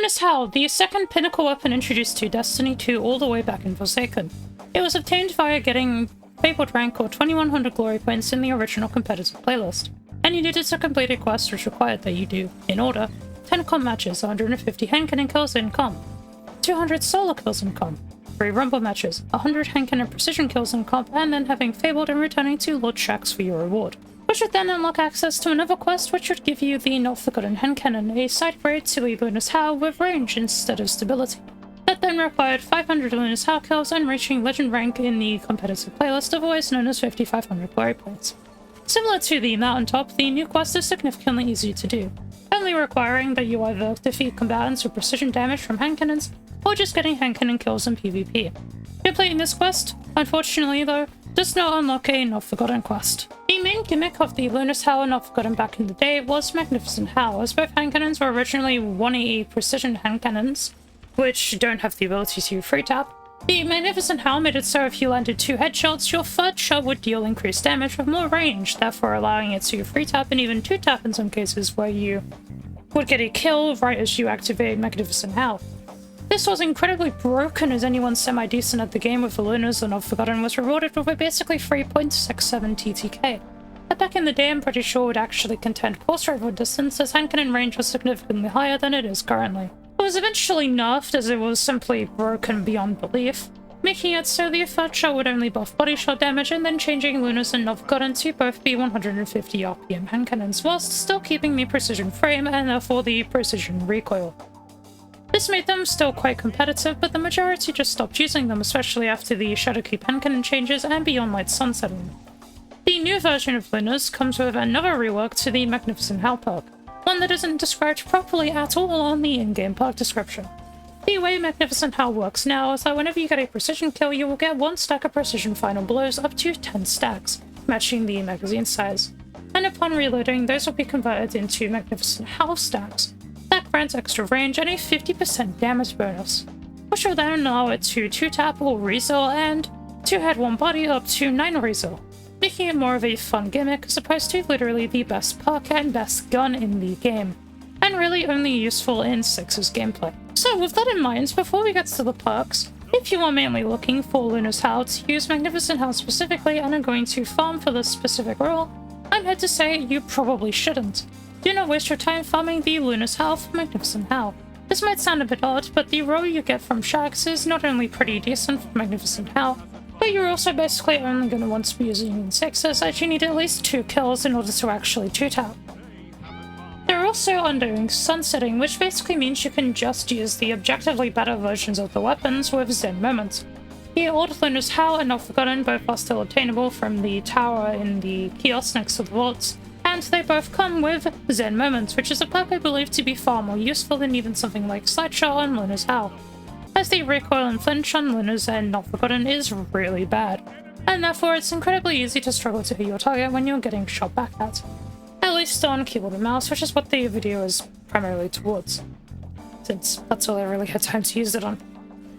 Lunashowl, the second pinnacle weapon introduced to Destiny 2 all the way back in Forsaken. It was obtained via getting Fabled rank or 2100 glory points in the original competitive playlist, and you needed to complete a quest which required that you do, in order, 10 comp matches, 150 hand-cannon kills in comp, 200 solo kills in comp, 3 rumble matches, 100 hand-cannon precision kills in comp, and then having Fabled and returning to Lord Shaxx for your reward, which would then unlock access to another quest which would give you the Not Forgotten hand-cannon, a side grade to a Lunashowl with range instead of stability. That then required 500 Lunashowl kills and reaching legend rank in the competitive playlist, otherwise known as 5500 glory points. Similar to the mountaintop, the new quest is significantly easier to do, only requiring that you either defeat combatants with precision damage from hand cannons, or just getting hand cannon kills in PvP. Completing this quest, unfortunately though, does not unlock a Not Forgotten quest. The main gimmick of the Lunashowl Not Forgotten back in the day was Magnificent Howl, as both hand cannons were originally 180 precision hand cannons, which don't have the ability to free tap. The Magnificent Howl made it so if you landed 2 headshots, your third shot would deal increased damage with more range, therefore allowing it to free tap and even 2 tap in some cases where you would get a kill right as you activate Magnificent Howl. This was incredibly broken, as anyone semi-decent at the game with the Lunas and Not Forgotten was rewarded with a basically 3.67 TTK. But back in the day, I'm pretty sure would actually contend course rifle distance, as hand cannon range was significantly higher than it is currently. It was eventually nerfed as it was simply broken beyond belief, making it so the third shot would only buff body shot damage, and then changing Lunas and Not Forgotten to both be 150 RPM hand cannons, whilst still keeping the precision frame and therefore the precision recoil. This made them still quite competitive, but the majority just stopped using them, especially after the Shadowkeep hand cannon changes and Beyond Light sunsetting. The new version of Lunas comes with another rework to the Magnificent Howl perk, one that isn't described properly at all on the in-game perk description. The way Magnificent Howl works now is that whenever you get a precision kill, you will get 1 stack of precision final blows up to 10 stacks, matching the magazine size. And upon reloading, those will be converted into Magnificent Howl stacks. That grants extra range and a 50% damage bonus, which will then allow it to 2-tap or refill and 2-head 1 body up to 9 refill, making it more of a fun gimmick as opposed to literally the best perk and best gun in the game, and really only useful in 6's gameplay. So with that in mind, before we get to the perks, if you are mainly looking for Lunashowl to use Magnificent Howl specifically and are going to farm for this specific role, I'm here to say you probably shouldn't. Do not waste your time farming the Lunashowl for Magnificent Howl. This might sound a bit odd, but the roll you get from Shaxx is not only pretty decent for Magnificent Howl, but you're also basically only going to want to be using in 6s, as you need at least 2 kills in order to actually 2-tap. They're also undoing sunsetting, which basically means you can just use the objectively better versions of the weapons with Zen Moments. The old Lunashowl and Not Forgotten both are still obtainable from the tower in the kiosk next to the vaults, and they both come with Zen Moments, which is a perk I believe to be far more useful than even something like Slideshot on Lunashowl, as the recoil and flinch on Lunas and Not Forgotten is really bad, and therefore it's incredibly easy to struggle to hit your target when you're getting shot back at least on keyboard and mouse, which is what the video is primarily towards, since that's all I really had time to use it on.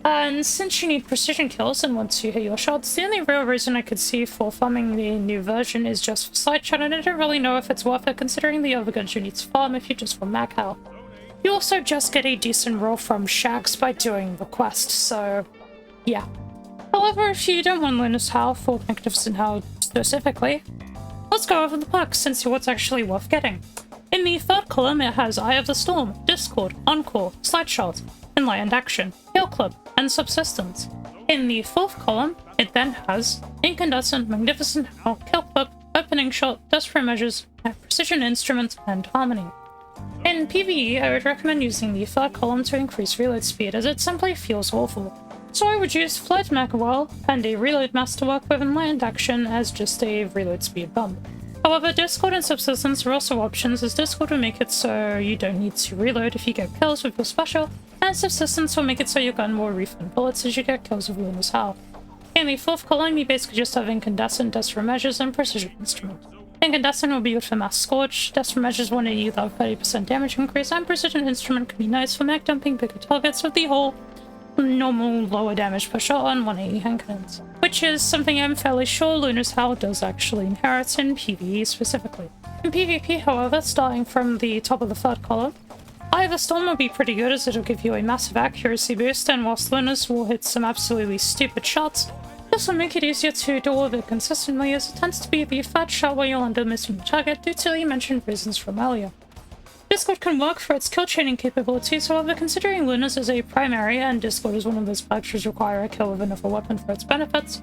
And since you need precision kills and want to hit your shots, the only real reason I could see for farming the new version is just for Slideshot, and I don't really know if it's worth it considering the other guns you need to farm if you just want Mag Howl. You also just get a decent roll from Shaxx by doing the quest, so yeah. However, if you don't want Lunashowl for Magnificent Howl specifically, let's go over the perks and see what's actually worth getting. In the third column, it has Eye of the Storm, Discord, Encore, Slideshot, Enlightened Action, Heal Club, and Subsistence. In the fourth column, it then has Incandescent, Magnificent Howl, Kill Club, Opening Shot, Desperate Measures, Precision Instrument, and Harmony. In PvE, I would recommend using the third column to increase reload speed, as it simply feels awful. So I would use Flight Magawell and a Reload Masterwork with Enlightened Action as just a reload speed bump. However, Discord and Subsistence are also options, as Discord will make it so you don't need to reload if you get kills with your special, and Subsistence will make it so your gun will refund bullets as you get kills with Lunashowl. In the fourth column, you basically just have Incandescent, Desperate Measures, and Precision Instrument. Incandescent will be good for Mass Scorch, Desperate Measures will need either 30% damage increase, and Precision Instrument can be nice for mag dumping bigger targets with the whole normal lower damage per shot on 180 hand cannons, which is something I'm fairly sure Lunashowl does actually inherit in PvE specifically. In PvP, however, starting from the top of the third column, Eye of the Storm will be pretty good as it'll give you a massive accuracy boost, and whilst Lunas will hit some absolutely stupid shots, this will make it easier to deal with it consistently as it tends to be the third shot where you'll end up missing your target due to the mentioned reasons from earlier. Discord can work for its kill chaining capabilities, however considering Lunas is a primary and Discord is one of those perks which require a kill with another weapon for its benefits,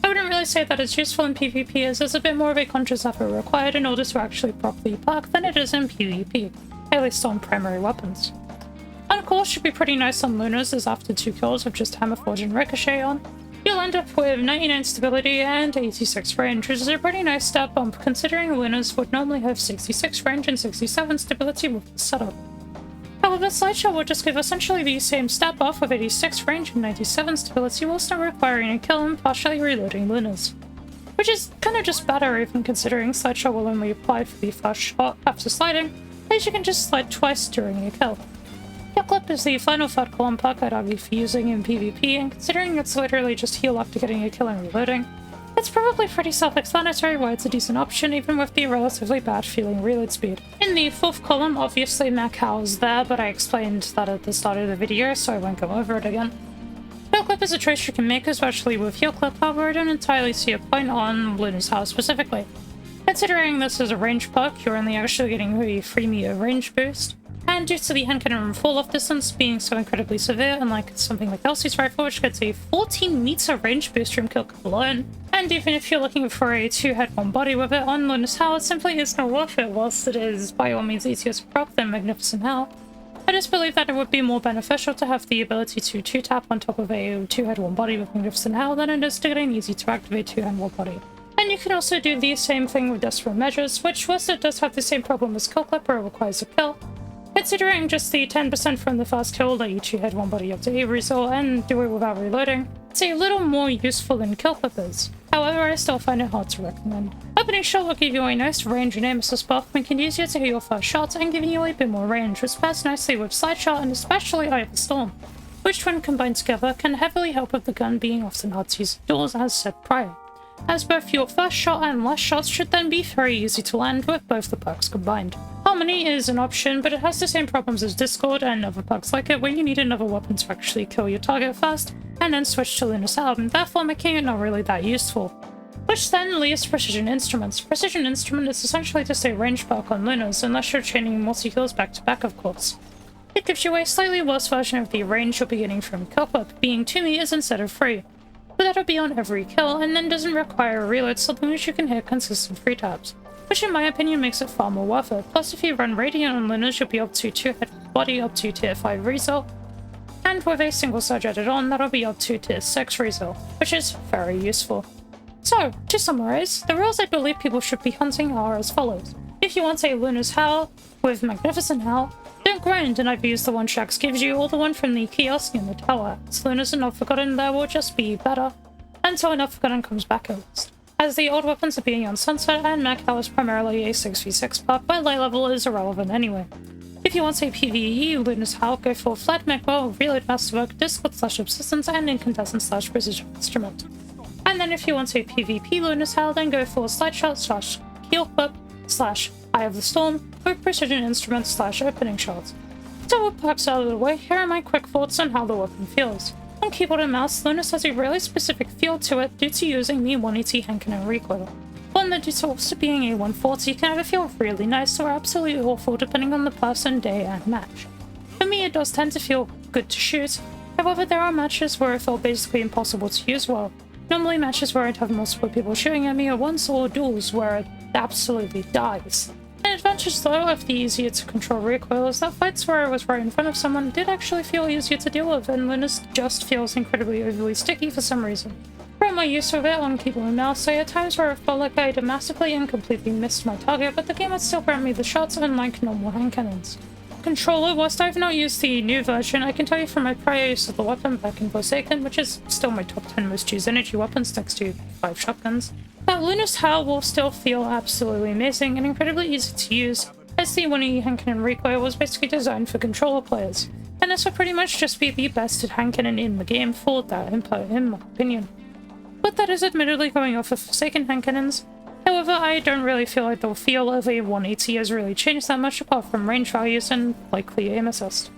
I wouldn't really say that it's useful in PvP as there's a bit more of a conscious effort required in order to actually properly perk than it is in PvP, at least on primary weapons. Uncool should be pretty nice on Lunas as after 2 kills with just Hammerforge and Ricochet on, you'll end up with 99 stability and 86 range, which is a pretty nice step bump considering Lunas would normally have 66 range and 67 stability with the setup. However, Slideshot will just give essentially the same step buff with 86 range and 97 stability whilst not requiring a kill and partially reloading Lunas. Which is kinda just better even considering Slideshot will only apply for the first shot after sliding, as you can just slide twice during a kill. Heal Clip is the final third column perk I'd argue for using in PvP, and considering it's literally just heal after getting a kill and reloading, it's probably pretty self-explanatory why it's a decent option even with the relatively bad feeling reload speed. In the fourth column, obviously Howl is there, but I explained that at the start of the video, so I won't go over it again. Heal Clip is a choice you can make, especially with Heal Clip, however I don't entirely see a point on Lunashowl specifically. Considering this is a range perk, you're only actually getting a 3 meter range boost, and due to the hand cannon fall-off distance being so incredibly severe, unlike something like Elsie's rifle, which gets a 14 meter range boost from kill clip alone, and even if you're looking for a 2-head 1-body with it on Lunashowl, it simply isn't worth it whilst it is by all means easier to proc than Magnificent Howl. I just believe that it would be more beneficial to have the ability to 2-tap on top of a 2-head 1-body with Magnificent Howl than it is to get an easy to activate 2-hand 1-body. And you can also do the same thing with Desperate Measures, which whilst it does have the same problem as Kill Clip where it requires a kill, considering just the 10% from the first kill let you 2-head 1-body up to a result and do it without reloading, it's a little more useful than Kill Clip is. However, I still find it hard to recommend. Opening Shot will give you a nice range and aim assist buff, making it easier to hit your first shots and giving you a bit more range, which pairs nicely with Slideshot and especially Eye of the Storm, which when combined together can heavily help with the gun being often hard to use indoors as said prior, as both your first shot and last shots should then be very easy to land with both the perks combined. Harmony is an option, but it has the same problems as Discord and other perks like it where you need another weapon to actually kill your target first, and then switch to Lunashowl, and therefore making it not really that useful. Which then leaves Precision Instruments. Precision Instrument is essentially just a range perk on Lunas, unless you're chaining multi-kills back to back of course. It gives you a slightly worse version of the range you'll be getting from Kill Clip, being 2 meters instead of 3. But that'll be on every kill, and then doesn't require a reload, something which you can hit consistent 3 taps, which in my opinion makes it far more worth it. Plus if you run Radiant on Lunas, you'll be up to 2-head body up to tier 5 result, and with a single surge added on, that'll be up to tier 6 result, which is very useful. So, to summarize, the rules I believe people should be hunting are as follows. If you want a Lunashowl with Magnificent Howl, don't grind and either use the one Shax gives you or the one from the kiosk in the tower, as Lunas and Not Forgotten there will just be better, until Not Forgotten comes back at least, as the old weapons are being on sunset and Howl is primarily a 6v6 perk where light level is irrelevant anyway. If you want a PvE Lunashowl, go for Flat Mechwell, Reload Masterwork, Discord/Subsistence, and Incandescent/Precision Instrument. And then if you want a PvP Lunashowl, then go for Slideshot/Heal Clip/Eye of the Storm with Precision Instrument/Opening Shot. So with perks out of the way, here are my quick thoughts on how the weapon feels. On keyboard and mouse, Lunas has a really specific feel to it due to using the 180 hand cannon recoil. One that due to also being a 140 can either feel really nice or absolutely awful depending on the person, day, and match. For me it does tend to feel good to shoot, however there are matches where it felt basically impossible to use well. Normally matches where I'd have multiple people shooting at me at once or duels where it absolutely dies. An advantage though of the easier to control recoil is that fights where I was right in front of someone did actually feel easier to deal with, and Lunas just feels incredibly overly sticky for some reason. Throughout my use of it on keyboard and mouse, I had times where it felt like I had massively and completely missed my target, but the game would still grant me the shots unlike normal hand cannons. Controller, whilst I've not used the new version, I can tell you from my prior use of the weapon back in Forsaken, which is still my top 10 most used energy weapons next to 5 shotguns, that Lunashowl will still feel absolutely amazing and incredibly easy to use, as the 180 hand cannon recoil was basically designed for controller players, and this will pretty much just be the best hand cannon in the game for that input in my opinion. But that is admittedly going off of Forsaken hand cannons. However, I don't really feel like the feel of a 180 has really changed that much apart from range values and likely aim assist.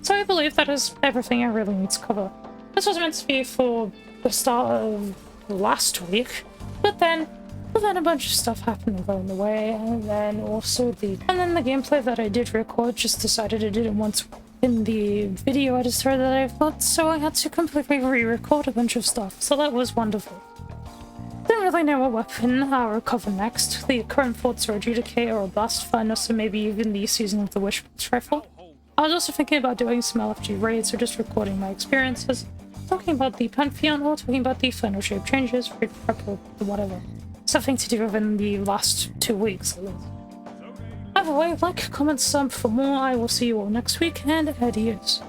So I believe that is everything I really need to cover. This was meant to be for the start of last week, but then a bunch of stuff happened along the way, and then the gameplay that I did record just decided it didn't want to in the video editor that I've got, so I had to completely re-record a bunch of stuff, so that was wonderful. Don't really know what weapon I'll recover next. The current thoughts are Adjudicator or Blast Furnace, or maybe even the Season of the Wishbox Rifle. I was also thinking about doing some LFG raids or just recording my experiences, talking about the Pantheon or talking about the final shape changes, raid prep or whatever. Something to do within the last 2 weeks at least. Either way, like, comment, sub for more. I will see you all next week, and adios.